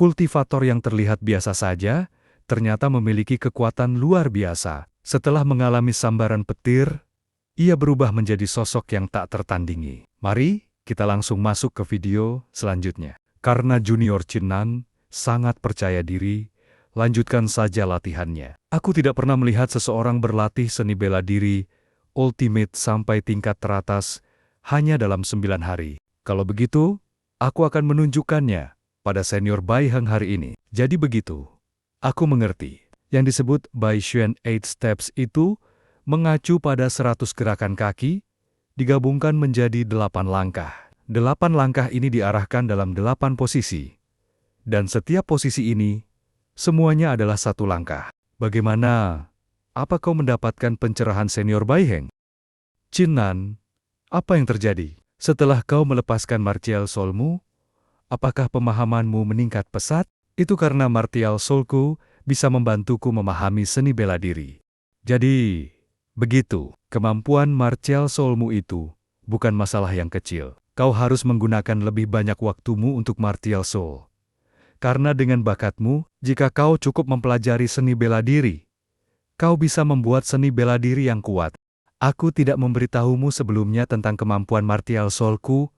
Kultivator yang terlihat biasa saja, ternyata memiliki kekuatan luar biasa. Setelah mengalami sambaran petir, ia berubah menjadi sosok yang tak tertandingi. Mari kita langsung masuk ke video selanjutnya. Karena Junior Chin Nan sangat percaya diri, lanjutkan saja latihannya. Aku tidak pernah melihat seseorang berlatih seni bela diri ultimate sampai tingkat teratas hanya dalam 9 hari. Kalau begitu, aku akan menunjukkannya pada senior Bai Heng hari ini. Jadi begitu. Aku mengerti. Yang disebut Bai Xuan 8 Steps itu mengacu pada 100 gerakan kaki, digabungkan menjadi 8 langkah. 8 langkah ini diarahkan dalam 8 posisi. Dan setiap posisi ini, semuanya adalah satu langkah. Bagaimana? Apa kau mendapatkan pencerahan senior Bai Heng? Chin Nan, apa yang terjadi? Setelah kau melepaskan martial soul-mu, apakah pemahamanmu meningkat pesat? Itu karena martial soul-ku bisa membantuku memahami seni bela diri. Jadi, begitu, kemampuan martial soul-mu itu bukan masalah yang kecil. Kau harus menggunakan lebih banyak waktumu untuk martial soul. Karena dengan bakatmu, jika kau cukup mempelajari seni bela diri, kau bisa membuat seni bela diri yang kuat. Aku tidak memberitahumu sebelumnya tentang kemampuan martial soul-ku.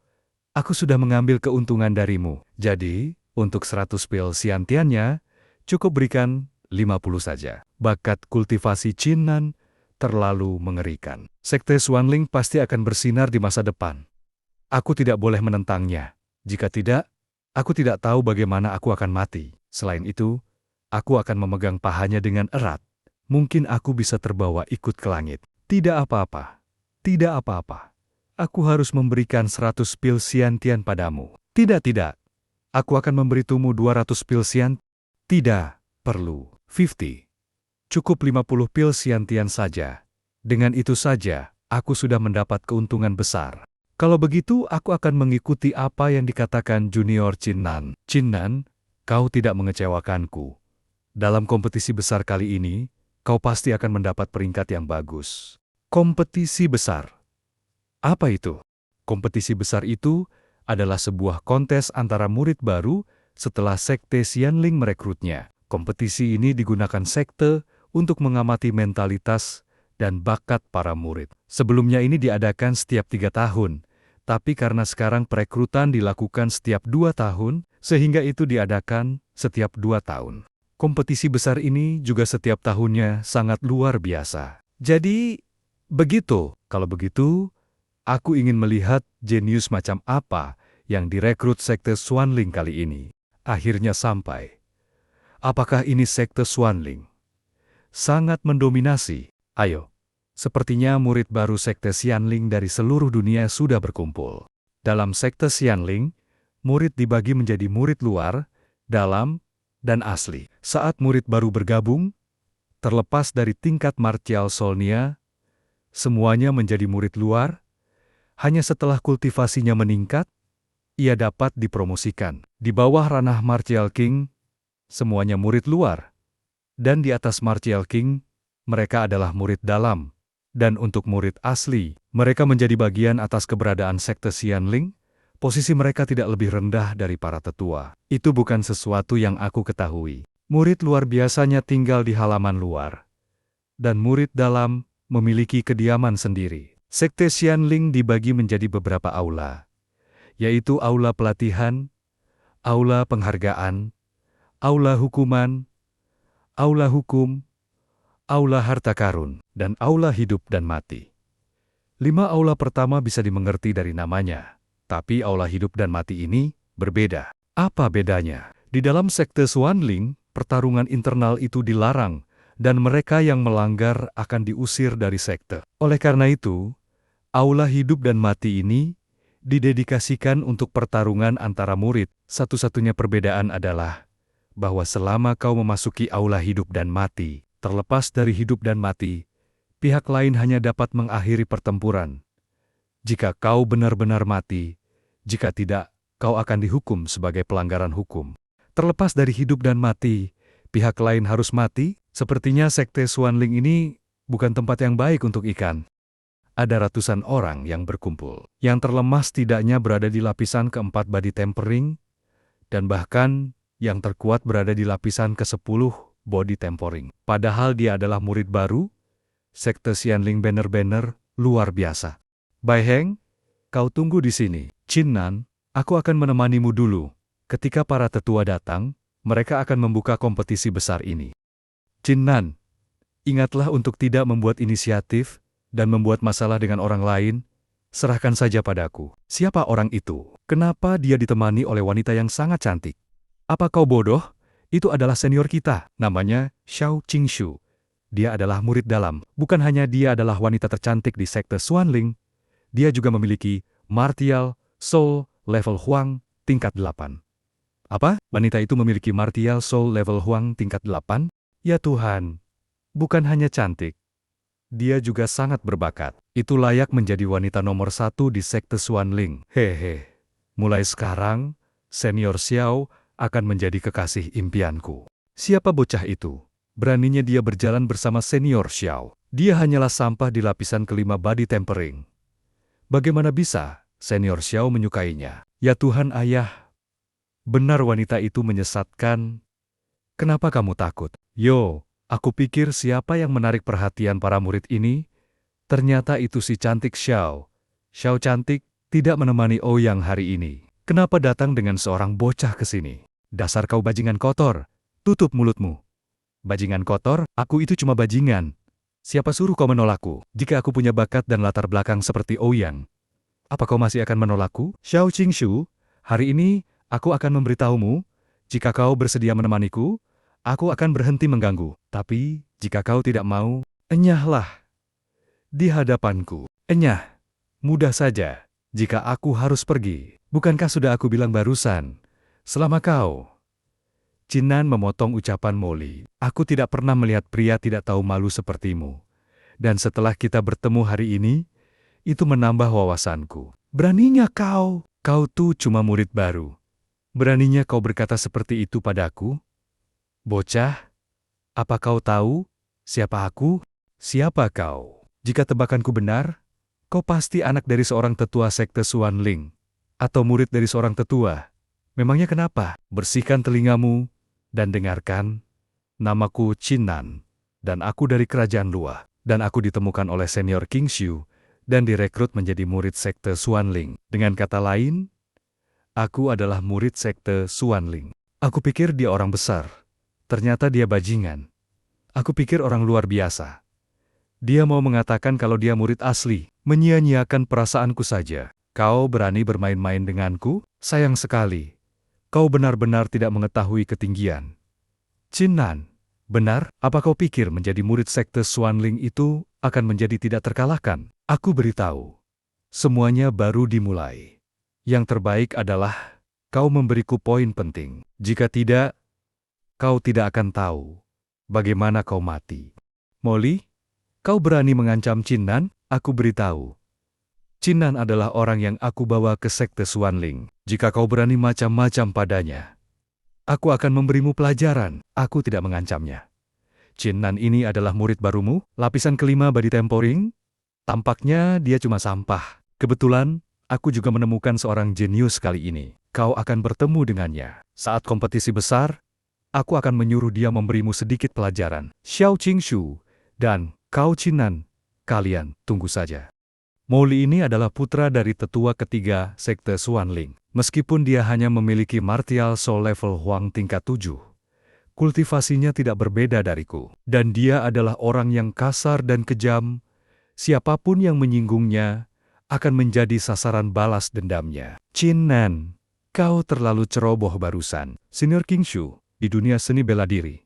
Aku sudah mengambil keuntungan darimu. Jadi, untuk 100 pil Xiantiannya, cukup berikan 50 saja. Bakat kultivasi Chin Nan terlalu mengerikan. Sekte Xuanling pasti akan bersinar di masa depan. Aku tidak boleh menentangnya. Jika tidak, aku tidak tahu bagaimana aku akan mati. Selain itu, aku akan memegang pahanya dengan erat. Mungkin aku bisa terbawa ikut ke langit. Tidak apa-apa. Tidak apa-apa. Aku harus memberikan 100 pil Xiantian padamu. Tidak. Aku akan memberitumu 200 pil Xian. Tidak perlu. 50. Cukup 50 pil Xiantian saja. Dengan itu saja, aku sudah mendapat keuntungan besar. Kalau begitu, aku akan mengikuti apa yang dikatakan Junior Chin Nan. Chin Nan, kau tidak mengecewakanku. Dalam kompetisi besar kali ini, kau pasti akan mendapat peringkat yang bagus. Kompetisi besar. Apa itu? Kompetisi besar itu adalah sebuah kontes antara murid baru setelah Sekte Xianling merekrutnya. Kompetisi ini digunakan sekte untuk mengamati mentalitas dan bakat para murid. Sebelumnya ini diadakan setiap 3 tahun, tapi karena sekarang perekrutan dilakukan setiap 2 tahun, sehingga itu diadakan setiap 2 tahun. Kompetisi besar ini juga setiap tahunnya sangat luar biasa. Jadi, begitu. Kalau begitu, aku ingin melihat jenius macam apa yang direkrut Sekte Xuanling kali ini. Akhirnya sampai. Apakah ini Sekte Xuanling? Sangat mendominasi. Ayo, sepertinya murid baru Sekte Xianling dari seluruh dunia sudah berkumpul. Dalam Sekte Xianling, murid dibagi menjadi murid luar, dalam, dan asli. Saat murid baru bergabung, terlepas dari tingkat martial soul-nya, semuanya menjadi murid luar. Hanya setelah kultivasinya meningkat, ia dapat dipromosikan. Di bawah ranah Martial King, semuanya murid luar. Dan di atas Martial King, mereka adalah murid dalam. Dan untuk murid asli, mereka menjadi bagian atas keberadaan Sekte Xianling. Posisi mereka tidak lebih rendah dari para tetua. Itu bukan sesuatu yang aku ketahui. Murid luar biasanya tinggal di halaman luar. Dan murid dalam memiliki kediaman sendiri. Sekte Xianling dibagi menjadi beberapa aula, yaitu aula pelatihan, aula penghargaan, aula hukuman, aula hukum, aula harta karun, dan aula hidup dan mati. 5 aula pertama bisa dimengerti dari namanya, tapi aula hidup dan mati ini berbeda. Apa bedanya? Di dalam Sekte Xuanling, pertarungan internal itu dilarang, dan mereka yang melanggar akan diusir dari sekte. Oleh karena itu, aula hidup dan mati ini didedikasikan untuk pertarungan antara murid. Satu-satunya perbedaan adalah bahwa selama kau memasuki aula hidup dan mati, terlepas dari hidup dan mati, pihak lain hanya dapat mengakhiri pertempuran. Jika kau benar-benar mati, jika tidak, kau akan dihukum sebagai pelanggaran hukum. Terlepas dari hidup dan mati, pihak lain harus mati. Sepertinya Sekte Xuanling ini bukan tempat yang baik untuk ikan. Ada ratusan orang yang berkumpul. Yang terlemah setidaknya berada di lapisan keempat body tempering, dan bahkan yang terkuat berada di lapisan ke-10 body tempering. Padahal dia adalah murid baru, Sekte Xianling benar-benar luar biasa. Bai Heng, kau tunggu di sini. Qin Nan, aku akan menemanimu dulu. Ketika para tetua datang, mereka akan membuka kompetisi besar ini. Qin Nan, ingatlah untuk tidak membuat inisiatif dan membuat masalah dengan orang lain. Serahkan saja padaku. Siapa orang itu? Kenapa dia ditemani oleh wanita yang sangat cantik? Apa kau bodoh? Itu adalah senior kita. Namanya Xiao Qingshu. Dia adalah murid dalam. Bukan hanya dia adalah wanita tercantik di Sekte Xuanling, dia juga memiliki martial soul level Huang tingkat 8. Apa? Wanita itu memiliki martial soul level Huang tingkat 8? Ya Tuhan, bukan hanya cantik. Dia juga sangat berbakat. Itu layak menjadi wanita nomor 1 di Sekte Xuanling. Hehe. Mulai sekarang, Senior Xiao akan menjadi kekasih impianku. Siapa bocah itu? Beraninya dia berjalan bersama Senior Xiao. Dia hanyalah sampah di lapisan ke-5 body tempering. Bagaimana bisa Senior Xiao menyukainya? Ya Tuhan ayah. Benar wanita itu menyesatkan. Kenapa kamu takut? Yo. Aku pikir siapa yang menarik perhatian para murid ini? Ternyata itu si cantik Xiao. Xiao cantik tidak menemani Ouyang hari ini. Kenapa datang dengan seorang bocah ke sini? Dasar kau bajingan kotor. Tutup mulutmu. Bajingan kotor, aku itu cuma bajingan. Siapa suruh kau menolakku? Jika aku punya bakat dan latar belakang seperti Ouyang, apa kau masih akan menolakku? Xiao Qingshu, hari ini aku akan memberitahumu, jika kau bersedia menemaniku, aku akan berhenti mengganggu. Tapi, jika kau tidak mau, enyahlah di hadapanku. Enyah. Mudah saja, jika aku harus pergi. Bukankah sudah aku bilang barusan, selama kau... Qin Nan memotong ucapan Molly. Aku tidak pernah melihat pria tidak tahu malu sepertimu. Dan setelah kita bertemu hari ini, itu menambah wawasanku. Beraninya kau tuh cuma murid baru. Beraninya kau berkata seperti itu padaku? Bocah, apa kau tahu siapa aku? Siapa kau? Jika tebakanku benar, kau pasti anak dari seorang tetua Sekte Xuanling, atau murid dari seorang tetua. Memangnya kenapa? Bersihkan telingamu dan dengarkan. Namaku Qin Nan, dan aku dari Kerajaan Luar, dan aku ditemukan oleh Senior Qingshu dan direkrut menjadi murid Sekte Xuanling. Dengan kata lain, aku adalah murid Sekte Xuanling. Aku pikir dia orang besar. Ternyata dia bajingan. Aku pikir orang luar biasa. Dia mau mengatakan kalau dia murid asli, menyia-nyiakan perasaanku saja. Kau berani bermain-main denganku? Sayang sekali. Kau benar-benar tidak mengetahui ketinggian. Qin Nan, benar? Apa kau pikir menjadi murid Sekte Xuanling itu akan menjadi tidak terkalahkan? Aku beritahu, semuanya baru dimulai. Yang terbaik adalah kau memberiku poin penting. Jika tidak, kau tidak akan tahu bagaimana kau mati. Molly, kau berani mengancam Qin Nan? Aku beritahu. Qin Nan adalah orang yang aku bawa ke Sekte Xuanling. Jika kau berani macam-macam padanya, aku akan memberimu pelajaran. Aku tidak mengancamnya. Qin Nan ini adalah murid barumu, lapisan ke-5 body tempering. Tampaknya dia cuma sampah. Kebetulan, aku juga menemukan seorang jenius kali ini. Kau akan bertemu dengannya. Saat kompetisi besar, aku akan menyuruh dia memberimu sedikit pelajaran. Xiao Qingshu dan kau Qin Nan, kalian tunggu saja. Molly ini adalah putra dari tetua ketiga Sekte Xuanling. Meskipun dia hanya memiliki martial soul level Huang tingkat 7, kultivasinya tidak berbeda dariku. Dan dia adalah orang yang kasar dan kejam. Siapapun yang menyinggungnya akan menjadi sasaran balas dendamnya. Qin Nan, kau terlalu ceroboh barusan. Senior Qingshu, di dunia seni bela diri,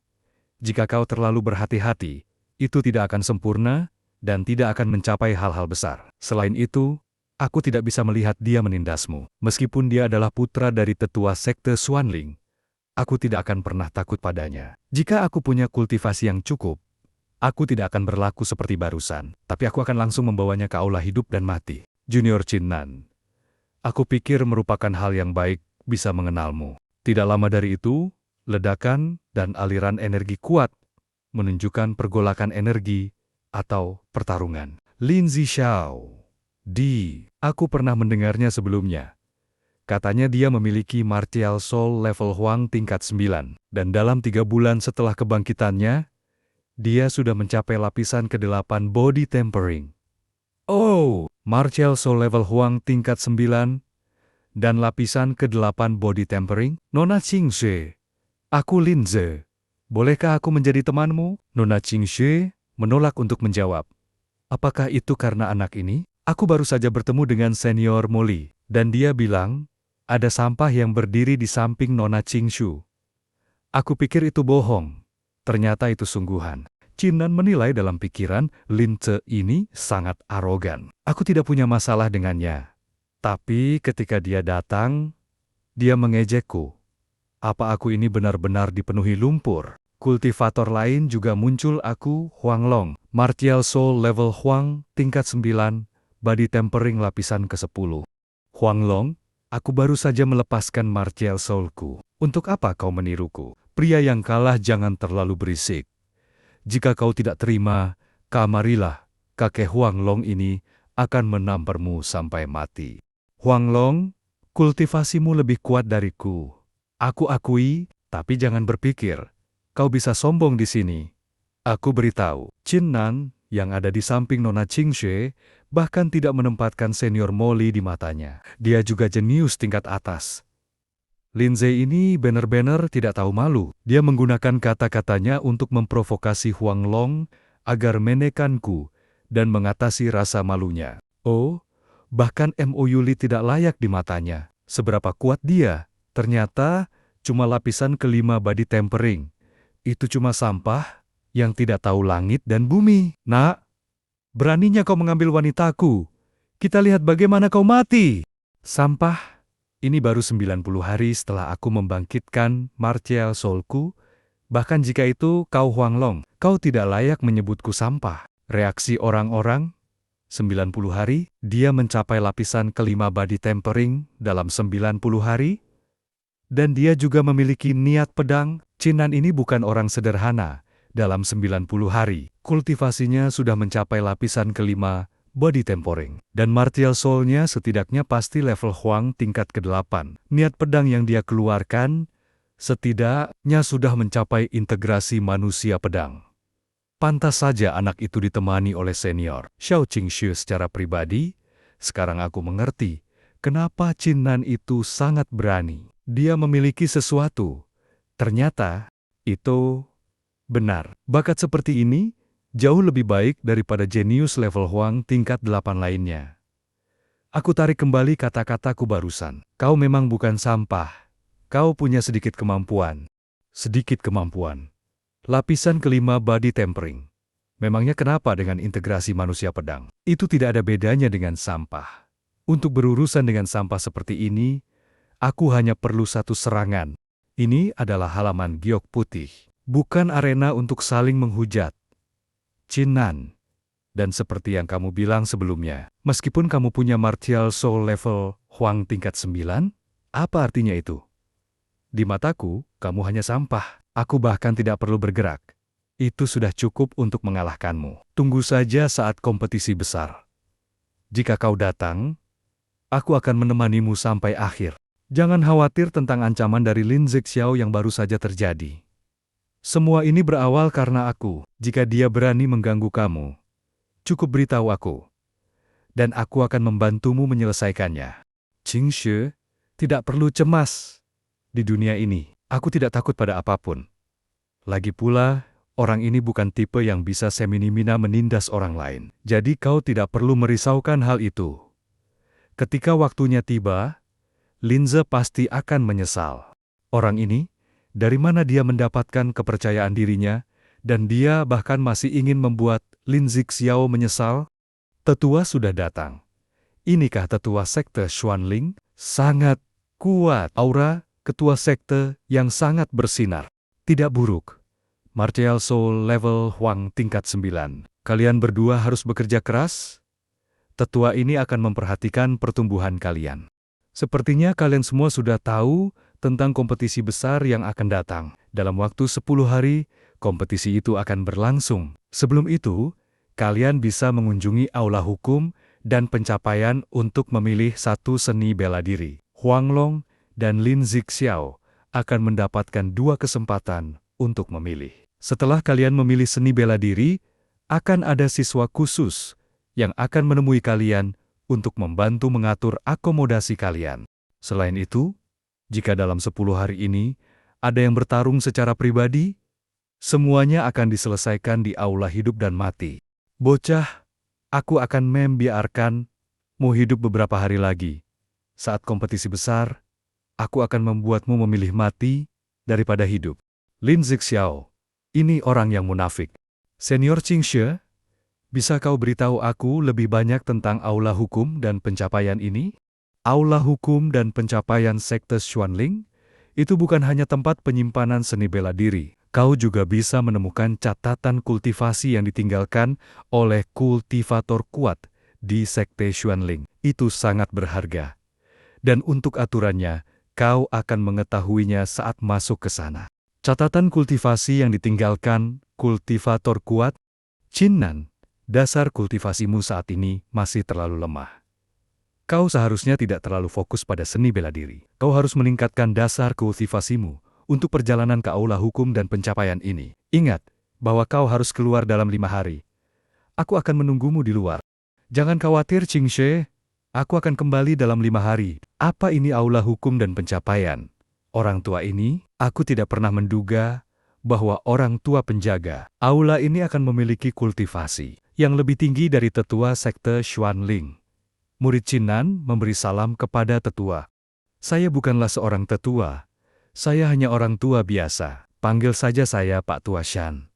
jika kau terlalu berhati-hati, itu tidak akan sempurna dan tidak akan mencapai hal-hal besar. Selain itu, aku tidak bisa melihat dia menindasmu. Meskipun dia adalah putra dari tetua Sekte Xuanling, aku tidak akan pernah takut padanya. Jika aku punya kultivasi yang cukup, aku tidak akan berlaku seperti barusan, tapi aku akan langsung membawanya ke aula hidup dan mati. Junior Qin Nan, aku pikir merupakan hal yang baik bisa mengenalmu. Tidak lama dari itu, ledakan dan aliran energi kuat menunjukkan pergolakan energi atau pertarungan. Lin Zixiao. Aku pernah mendengarnya sebelumnya. Katanya dia memiliki martial soul level Huang tingkat 9. Dan dalam 3 bulan setelah kebangkitannya, dia sudah mencapai lapisan ke-8 body tempering. Oh, martial soul level Huang tingkat 9 dan lapisan ke-8 body tempering? Nona Qingxue, aku Linze. Bolehkah aku menjadi temanmu? Nona Qingxue menolak untuk menjawab. Apakah itu karena anak ini? Aku baru saja bertemu dengan senior Molly, dan dia bilang, ada sampah yang berdiri di samping Nona Qingxue. Aku pikir itu bohong. Ternyata itu sungguhan. Qinnan menilai dalam pikiran, Linze ini sangat arogan. Aku tidak punya masalah dengannya. Tapi ketika dia datang, dia mengejekku. Apa aku ini benar-benar dipenuhi lumpur? Kultivator lain juga muncul aku, Huanglong. Martial Soul level Huang, tingkat 9, body tempering lapisan ke-10. Huanglong, aku baru saja melepaskan Martial Soul-ku. Untuk apa kau meniruku? Pria yang kalah jangan terlalu berisik. Jika kau tidak terima, kamarilah, kakek Huanglong ini akan menamparmu sampai mati. Huanglong, kultivasimu lebih kuat dariku. Aku akui, tapi jangan berpikir, kau bisa sombong di sini. Aku beritahu, Qinnan, yang ada di samping Nona Qingxue, bahkan tidak menempatkan senior Molly di matanya. Dia juga jenius tingkat atas. Linze ini benar-benar tidak tahu malu. Dia menggunakan kata-katanya untuk memprovokasi Huanglong agar menekanku dan mengatasi rasa malunya. Oh, bahkan Mo Yuli tidak layak di matanya. Seberapa kuat dia? Ternyata cuma lapisan ke-5 body tempering. Itu cuma sampah yang tidak tahu langit dan bumi. Nak, beraninya kau mengambil wanitaku. Kita lihat bagaimana kau mati. Sampah. Ini baru 90 hari setelah aku membangkitkan martial soul-ku. Bahkan jika itu kau Huanglong, kau tidak layak menyebutku sampah. Reaksi orang-orang, 90 hari, dia mencapai lapisan ke-5 body tempering dalam 90 hari. Dan dia juga memiliki niat pedang. Qinnan ini bukan orang sederhana. Dalam 90 hari, kultivasinya sudah mencapai lapisan ke-5 body tempering. Dan martial soul-nya setidaknya pasti level Huang tingkat ke-8. Niat pedang yang dia keluarkan, setidaknya sudah mencapai integrasi manusia pedang. Pantas saja anak itu ditemani oleh senior Xiao Qingxue secara pribadi. Sekarang aku mengerti, kenapa Qinnan itu sangat berani. Dia memiliki sesuatu. Ternyata, itu benar. Bakat seperti ini jauh lebih baik daripada jenius level Huang tingkat 8 lainnya. Aku tarik kembali kata-kataku barusan. Kau memang bukan sampah. Kau punya sedikit kemampuan. Sedikit kemampuan. Lapisan ke-5 body tempering. Memangnya kenapa dengan integrasi manusia pedang? Itu tidak ada bedanya dengan sampah. Untuk berurusan dengan sampah seperti ini, aku hanya perlu satu serangan. Ini adalah halaman giok putih. Bukan arena untuk saling menghujat. Qinnan. Dan seperti yang kamu bilang sebelumnya, meskipun kamu punya martial soul level Huang tingkat 9, apa artinya itu? Di mataku, kamu hanya sampah. Aku bahkan tidak perlu bergerak. Itu sudah cukup untuk mengalahkanmu. Tunggu saja saat kompetisi besar. Jika kau datang, aku akan menemanimu sampai akhir. Jangan khawatir tentang ancaman dari Lin Zixiao yang baru saja terjadi. Semua ini berawal karena aku. Jika dia berani mengganggu kamu, cukup beritahu aku. Dan aku akan membantumu menyelesaikannya. Qingxue, tidak perlu cemas. Di dunia ini, aku tidak takut pada apapun. Lagi pula, orang ini bukan tipe yang bisa semena-mena menindas orang lain. Jadi kau tidak perlu merisaukan hal itu. Ketika waktunya tiba, Linze pasti akan menyesal. Orang ini, dari mana dia mendapatkan kepercayaan dirinya, dan dia bahkan masih ingin membuat Lin Zixiao menyesal? Tetua sudah datang. Inikah tetua sekte Xuanling? Sangat kuat. Aura ketua sekte yang sangat bersinar. Tidak buruk. Martial Soul level Huang tingkat 9. Kalian berdua harus bekerja keras. Tetua ini akan memperhatikan pertumbuhan kalian. Sepertinya kalian semua sudah tahu tentang kompetisi besar yang akan datang. Dalam waktu 10 hari, kompetisi itu akan berlangsung. Sebelum itu, kalian bisa mengunjungi aula hukum dan pencapaian untuk memilih satu seni bela diri. Huanglong dan Lin Zixiao akan mendapatkan 2 kesempatan untuk memilih. Setelah kalian memilih seni bela diri, akan ada siswa khusus yang akan menemui kalian untuk membantu mengatur akomodasi kalian. Selain itu, jika dalam 10 hari ini ada yang bertarung secara pribadi, semuanya akan diselesaikan di aula hidup dan mati. Bocah, aku akan membiarkanmu hidup beberapa hari lagi. Saat kompetisi besar, aku akan membuatmu memilih mati daripada hidup. Lin Zixiao, ini orang yang munafik. Senior Qingxue, bisa kau beritahu aku lebih banyak tentang aula hukum dan pencapaian ini? Aula hukum dan pencapaian sekte Xuanling itu bukan hanya tempat penyimpanan seni bela diri. Kau juga bisa menemukan catatan kultivasi yang ditinggalkan oleh kultivator kuat di sekte Xuanling. Itu sangat berharga. Dan untuk aturannya, kau akan mengetahuinya saat masuk ke sana. Catatan kultivasi yang ditinggalkan kultivator kuat, Qin Nan, dasar kultivasimu saat ini masih terlalu lemah. Kau seharusnya tidak terlalu fokus pada seni bela diri. Kau harus meningkatkan dasar kultivasimu untuk perjalanan ke aula hukum dan pencapaian ini. Ingat bahwa kau harus keluar dalam 5 hari. Aku akan menunggumu di luar. Jangan khawatir, Qingxue. Aku akan kembali dalam 5 hari. Apa ini aula hukum dan pencapaian? Orang tua ini, aku tidak pernah menduga bahwa orang tua penjaga aula ini akan memiliki kultivasi yang lebih tinggi dari tetua sekte Xuanling. Murid Qin Nan memberi salam kepada tetua. Saya bukanlah seorang tetua. Saya hanya orang tua biasa. Panggil saja saya Pak Tua Shan.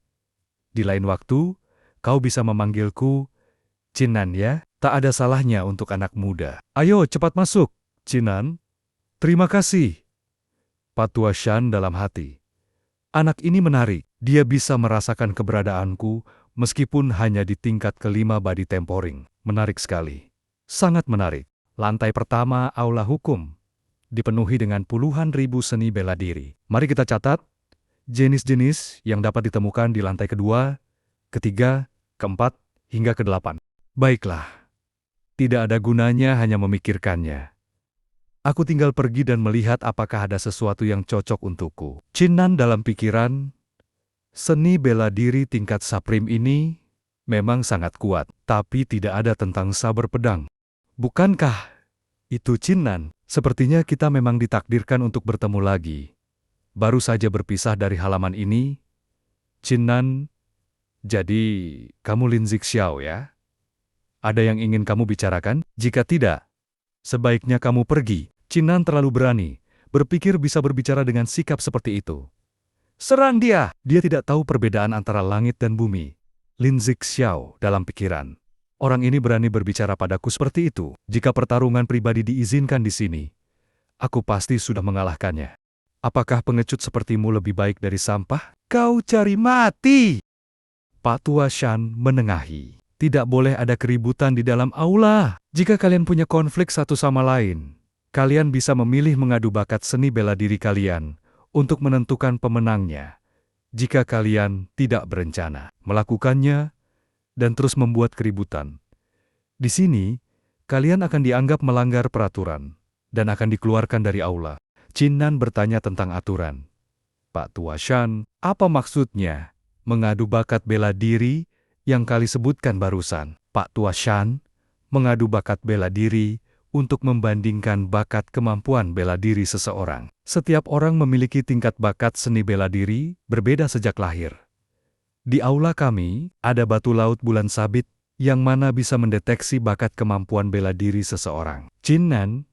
Di lain waktu, kau bisa memanggilku Qin Nan ya. Tak ada salahnya untuk anak muda. Ayo cepat masuk, Qin Nan. Terima kasih. Pak Tua Shan dalam hati. Anak ini menarik. Dia bisa merasakan keberadaanku meskipun hanya di tingkat ke-5 body temporing. Menarik sekali. Sangat menarik. Lantai pertama aula hukum dipenuhi dengan puluhan ribu seni bela diri. Mari kita catat jenis-jenis yang dapat ditemukan di lantai kedua, ketiga, keempat, hingga ke-8. Baiklah. Tidak ada gunanya hanya memikirkannya. Aku tinggal pergi dan melihat apakah ada sesuatu yang cocok untukku. Qin Nan dalam pikiran, seni bela diri tingkat Supreme ini memang sangat kuat, tapi tidak ada tentang saber pedang. Bukankah itu Qin Nan? Sepertinya kita memang ditakdirkan untuk bertemu lagi. Baru saja berpisah dari halaman ini. Qin Nan, jadi kamu Lin Zixiao ya? Ada yang ingin kamu bicarakan? Jika tidak, sebaiknya kamu pergi. Qin Nan terlalu berani, berpikir bisa berbicara dengan sikap seperti itu. Serang dia! Dia tidak tahu perbedaan antara langit dan bumi. Lin Zixiao dalam pikiran. Orang ini berani berbicara padaku seperti itu. Jika pertarungan pribadi diizinkan di sini, aku pasti sudah mengalahkannya. Apakah pengecut sepertimu lebih baik dari sampah? Kau cari mati! Pak Tua Shan menengahi. Tidak boleh ada keributan di dalam aula. Jika kalian punya konflik satu sama lain, kalian bisa memilih mengadu bakat seni bela diri kalian untuk menentukan pemenangnya. Jika kalian tidak berencana melakukannya dan terus membuat keributan, di sini kalian akan dianggap melanggar peraturan dan akan dikeluarkan dari aula. Qin Nan bertanya tentang aturan. Pak Tua Shan, apa maksudnya mengadu bakat bela diri yang kali sebutkan barusan? Pak Tua Shan, mengadu bakat bela diri untuk membandingkan bakat kemampuan bela diri seseorang. Setiap orang memiliki tingkat bakat seni bela diri berbeda sejak lahir. Di aula kami, ada batu laut bulan sabit yang mana bisa mendeteksi bakat kemampuan bela diri seseorang. Qin Nan,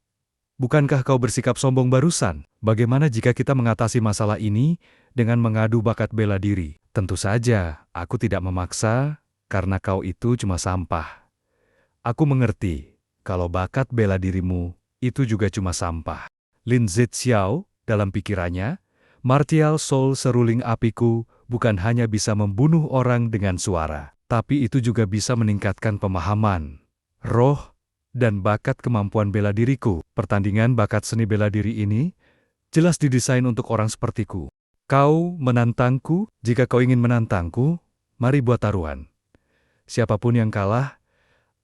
bukankah kau bersikap sombong barusan? Bagaimana jika kita mengatasi masalah ini dengan mengadu bakat bela diri? Tentu saja, aku tidak memaksa, karena kau itu cuma sampah. Aku mengerti, kalau bakat bela dirimu, itu juga cuma sampah. Lin Zixiao, dalam pikirannya, martial soul seruling apiku bukan hanya bisa membunuh orang dengan suara, tapi itu juga bisa meningkatkan pemahaman, roh, dan bakat kemampuan bela diriku. Pertandingan bakat seni bela diri ini jelas didesain untuk orang sepertiku. Kau menantangku? Jika kau ingin menantangku, mari buat taruhan. Siapapun yang kalah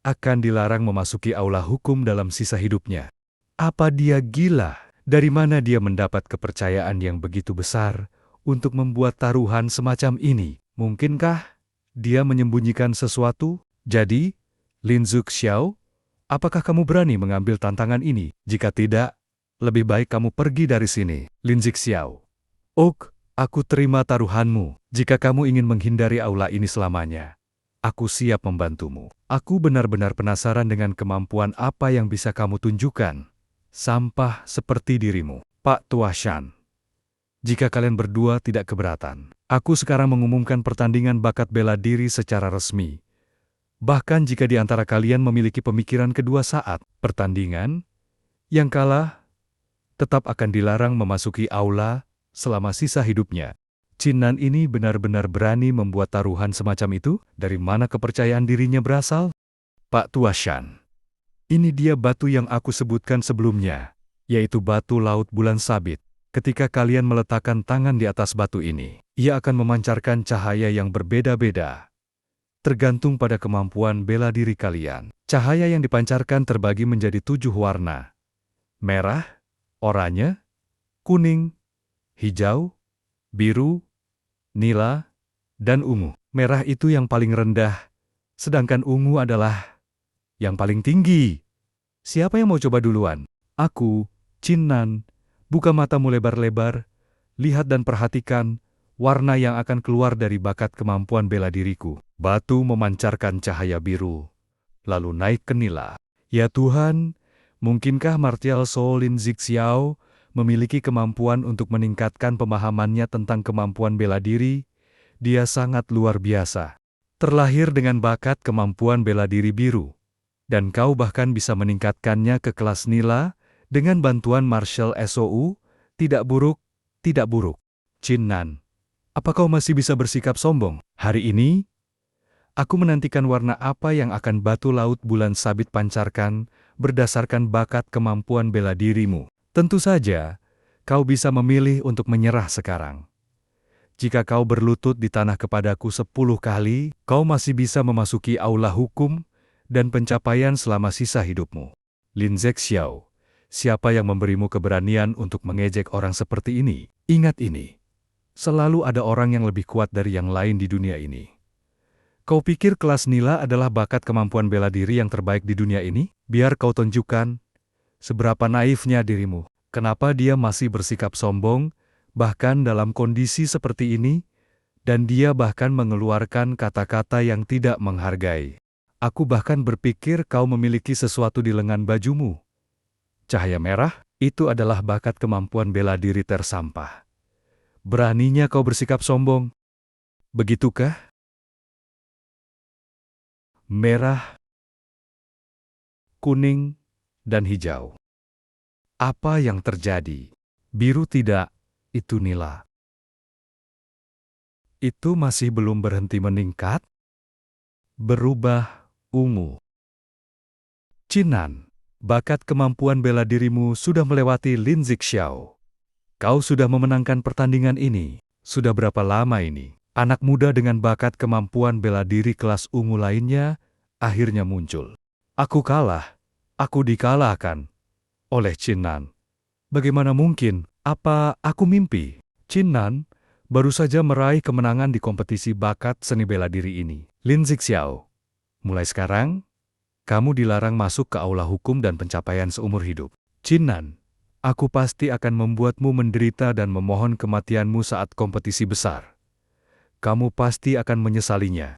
akan dilarang memasuki aula hukum dalam sisa hidupnya. Apa dia gila? Dari mana dia mendapat kepercayaan yang begitu besar untuk membuat taruhan semacam ini? Mungkinkah dia menyembunyikan sesuatu? Jadi, Lin Zuxiao, apakah kamu berani mengambil tantangan ini? Jika tidak, lebih baik kamu pergi dari sini. Lin Zuxiao. Ok, aku terima taruhanmu. Jika kamu ingin menghindari aula ini selamanya, aku siap membantumu. Aku benar-benar penasaran dengan kemampuan apa yang bisa kamu tunjukkan. Sampah seperti dirimu, Pak Tuashan. Jika kalian berdua tidak keberatan, aku sekarang mengumumkan pertandingan bakat bela diri secara resmi. Bahkan jika di antara kalian memiliki pemikiran kedua saat pertandingan, yang kalah tetap akan dilarang memasuki aula selama sisa hidupnya. Qin Nan ini benar-benar berani membuat taruhan semacam itu? Dari mana kepercayaan dirinya berasal? Pak Tuashan. Ini dia batu yang aku sebutkan sebelumnya, yaitu batu laut bulan sabit. Ketika kalian meletakkan tangan di atas batu ini, ia akan memancarkan cahaya yang berbeda-beda. Tergantung pada kemampuan bela diri kalian. Cahaya yang dipancarkan terbagi menjadi 7 warna. Merah, oranye, kuning, hijau, biru, nila, dan ungu. Merah itu yang paling rendah, sedangkan ungu adalah yang paling tinggi. Siapa yang mau coba duluan? Aku, Qin Nan. Buka matamu lebar-lebar, lihat dan perhatikan warna yang akan keluar dari bakat kemampuan bela diriku. Batu memancarkan cahaya biru, lalu naik ke nila. Ya Tuhan, mungkinkah martial soul Lin Zuxiao memiliki kemampuan untuk meningkatkan pemahamannya tentang kemampuan bela diri? Dia sangat luar biasa. Terlahir dengan bakat kemampuan bela diri biru. Dan kau bahkan bisa meningkatkannya ke kelas nila dengan bantuan martial SOU, tidak buruk, tidak buruk. Qin Nan, apa kau masih bisa bersikap sombong? Hari ini, aku menantikan warna apa yang akan batu laut bulan sabit pancarkan berdasarkan bakat kemampuan bela dirimu. Tentu saja, kau bisa memilih untuk menyerah sekarang. Jika kau berlutut di tanah kepadaku 10 kali, kau masih bisa memasuki aula hukum dan pencapaian selama sisa hidupmu. Lin Zuxiao, siapa yang memberimu keberanian untuk mengejek orang seperti ini? Ingat ini, selalu ada orang yang lebih kuat dari yang lain di dunia ini. Kau pikir kelas nila adalah bakat kemampuan bela diri yang terbaik di dunia ini? Biar kau tunjukkan seberapa naifnya dirimu. Kenapa dia masih bersikap sombong, bahkan dalam kondisi seperti ini, dan dia bahkan mengeluarkan kata-kata yang tidak menghargai. Aku bahkan berpikir kau memiliki sesuatu di lengan bajumu. Cahaya merah, itu adalah bakat kemampuan bela diri tersampah. Beraninya kau bersikap sombong. Begitukah? Merah, kuning, dan hijau. Apa yang terjadi? Biru tidak, itu nila. Itu masih belum berhenti meningkat? Berubah ungu. Qin Nan, bakat kemampuan bela dirimu sudah melewati Lin Zuxiao. Kau sudah memenangkan pertandingan ini. Sudah berapa lama ini? Anak muda dengan bakat kemampuan bela diri kelas ungu lainnya akhirnya muncul. Aku kalah. Aku dikalahkan oleh Qin Nan. Bagaimana mungkin? Apa aku mimpi? Qin Nan baru saja meraih kemenangan di kompetisi bakat seni bela diri ini. Lin Zuxiao, mulai sekarang, kamu dilarang masuk ke aula hukum dan pencapaian seumur hidup. Qin Nan, aku pasti akan membuatmu menderita dan memohon kematianmu saat kompetisi besar. Kamu pasti akan menyesalinya.